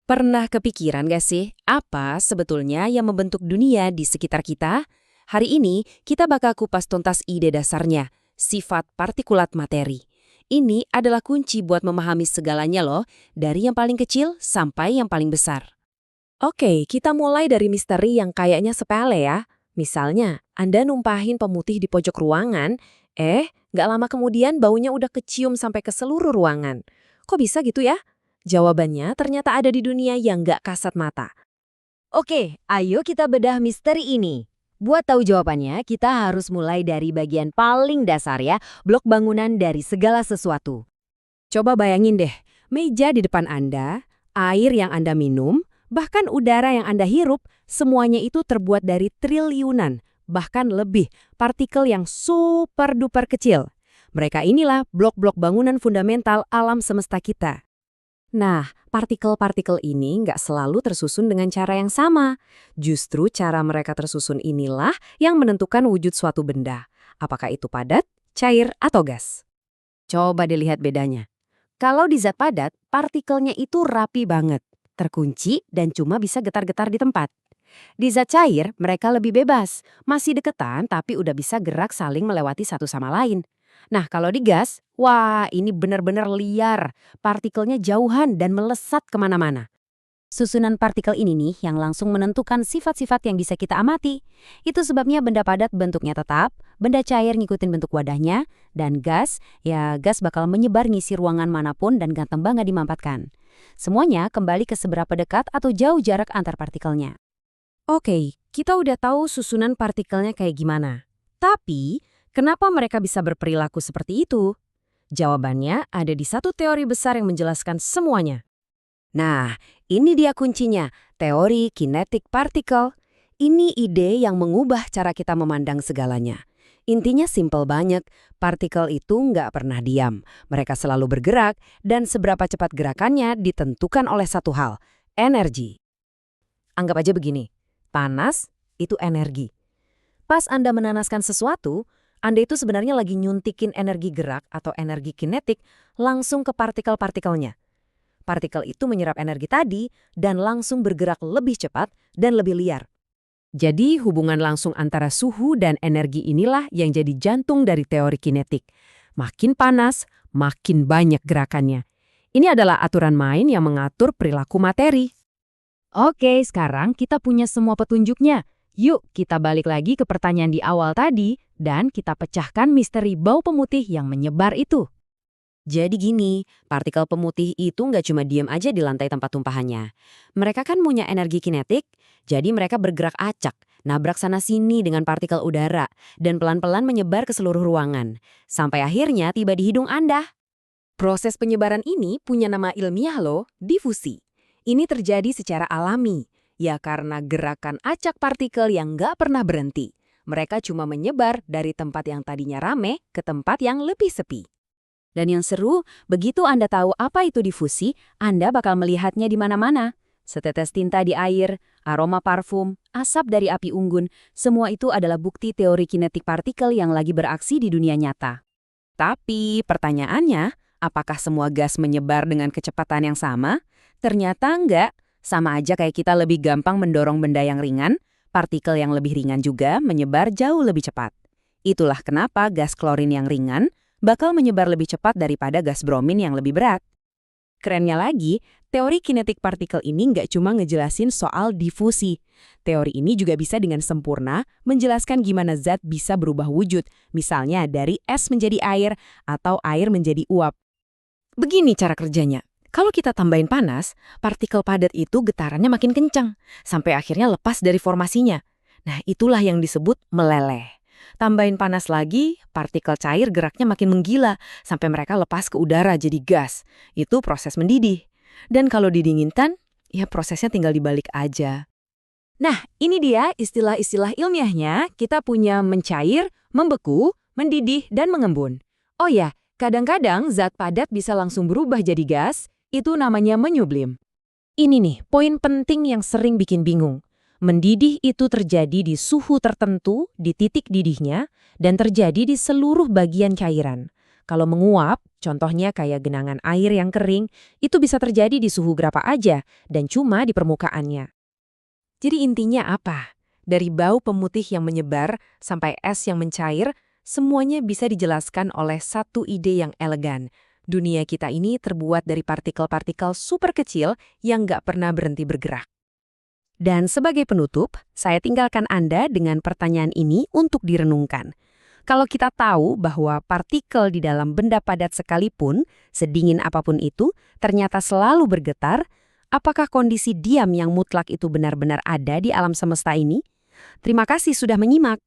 Pernah kepikiran gak sih, apa sebetulnya yang membentuk dunia di sekitar kita? Hari ini, kita bakal kupas tuntas ide dasarnya, sifat partikulat materi. Ini adalah kunci buat memahami segalanya loh, dari yang paling kecil sampai yang paling besar. Oke, kita mulai dari misteri yang kayaknya sepele ya. Misalnya, Anda numpahin pemutih di pojok ruangan, nggak lama kemudian baunya udah kecium sampai ke seluruh ruangan. Kok bisa gitu ya? Jawabannya ternyata ada di dunia yang nggak kasat mata. Oke, ayo kita bedah misteri ini. Buat tahu jawabannya, kita harus mulai dari bagian paling dasar ya, blok bangunan dari segala sesuatu. Coba bayangin deh, meja di depan Anda, air yang Anda minum, bahkan udara yang Anda hirup, semuanya itu terbuat dari triliunan, bahkan lebih, partikel yang super duper kecil. Mereka inilah blok-blok bangunan fundamental alam semesta kita. Nah, partikel-partikel ini nggak selalu tersusun dengan cara yang sama. Justru cara mereka tersusun inilah yang menentukan wujud suatu benda. Apakah itu padat, cair, atau gas? Coba dilihat bedanya. Kalau di zat padat, partikelnya itu rapi banget, terkunci dan cuma bisa getar-getar di tempat. Di zat cair, mereka lebih bebas, masih deketan tapi udah bisa gerak saling melewati satu sama lain. Nah, kalau di gas, wah ini benar-benar liar. Partikelnya jauhan dan melesat kemana-mana. Susunan partikel ini nih yang langsung menentukan sifat-sifat yang bisa kita amati. Itu sebabnya benda padat bentuknya tetap, benda cair ngikutin bentuk wadahnya, dan gas, ya gas bakal menyebar ngisi ruangan manapun dan gampang banget dimampatkan. Semuanya kembali ke seberapa dekat atau jauh jarak antar partikelnya. Oke, kita udah tahu susunan partikelnya kayak gimana. Tapi, kenapa mereka bisa berperilaku seperti itu? Jawabannya ada di satu teori besar yang menjelaskan semuanya. Nah, ini dia kuncinya, teori kinetik partikel. Ini ide yang mengubah cara kita memandang segalanya. Intinya simpel banget, partikel itu nggak pernah diam. Mereka selalu bergerak, dan seberapa cepat gerakannya ditentukan oleh satu hal, energi. Anggap aja begini, panas itu energi. Pas Anda menanaskan sesuatu, Anda itu sebenarnya lagi nyuntikin energi gerak atau energi kinetik langsung ke partikel-partikelnya. Partikel itu menyerap energi tadi dan langsung bergerak lebih cepat dan lebih liar. Jadi hubungan langsung antara suhu dan energi inilah yang jadi jantung dari teori kinetik. Makin panas, makin banyak gerakannya. Ini adalah aturan main yang mengatur perilaku materi. Oke, sekarang kita punya semua petunjuknya. Yuk, kita balik lagi ke pertanyaan di awal tadi dan kita pecahkan misteri bau pemutih yang menyebar itu. Jadi gini, partikel pemutih itu nggak cuma diam aja di lantai tempat tumpahannya. Mereka kan punya energi kinetik, jadi mereka bergerak acak, nabrak sana-sini dengan partikel udara, dan pelan-pelan menyebar ke seluruh ruangan. Sampai akhirnya tiba di hidung Anda. Proses penyebaran ini punya nama ilmiah loh, difusi. Ini terjadi secara alami, ya karena gerakan acak partikel yang nggak pernah berhenti. Mereka cuma menyebar dari tempat yang tadinya rame ke tempat yang lebih sepi. Dan yang seru, begitu Anda tahu apa itu difusi, Anda bakal melihatnya di mana-mana. Setetes tinta di air, aroma parfum, asap dari api unggun, semua itu adalah bukti teori kinetik partikel yang lagi beraksi di dunia nyata. Tapi pertanyaannya, apakah semua gas menyebar dengan kecepatan yang sama? Ternyata enggak. Sama aja kayak kita lebih gampang mendorong benda yang ringan, partikel yang lebih ringan juga menyebar jauh lebih cepat. Itulah kenapa gas klorin yang ringan bakal menyebar lebih cepat daripada gas bromin yang lebih berat. Kerennya lagi, teori kinetik partikel ini nggak cuma ngejelasin soal difusi. Teori ini juga bisa dengan sempurna menjelaskan gimana zat bisa berubah wujud, misalnya dari es menjadi air atau air menjadi uap. Begini cara kerjanya. Kalau kita tambahin panas, partikel padat itu getarannya makin kencang, sampai akhirnya lepas dari formasinya. Nah, itulah yang disebut meleleh. Tambahin panas lagi, partikel cair geraknya makin menggila, sampai mereka lepas ke udara jadi gas. Itu proses mendidih. Dan kalau didinginkan, ya prosesnya tinggal dibalik aja. Nah, ini dia istilah-istilah ilmiahnya. Kita punya mencair, membeku, mendidih, dan mengembun. Oh ya, kadang-kadang zat padat bisa langsung berubah jadi gas, itu namanya menyublim. Ini nih, poin penting yang sering bikin bingung. Mendidih itu terjadi di suhu tertentu di titik didihnya dan terjadi di seluruh bagian cairan. Kalau menguap, contohnya kayak genangan air yang kering, itu bisa terjadi di suhu berapa aja dan cuma di permukaannya. Jadi intinya apa? Dari bau pemutih yang menyebar sampai es yang mencair, semuanya bisa dijelaskan oleh satu ide yang elegan. Dunia kita ini terbuat dari partikel-partikel super kecil yang nggak pernah berhenti bergerak. Dan sebagai penutup, saya tinggalkan Anda dengan pertanyaan ini untuk direnungkan. Kalau kita tahu bahwa partikel di dalam benda padat sekalipun, sedingin apapun itu, ternyata selalu bergetar, apakah kondisi diam yang mutlak itu benar-benar ada di alam semesta ini? Terima kasih sudah menyimak.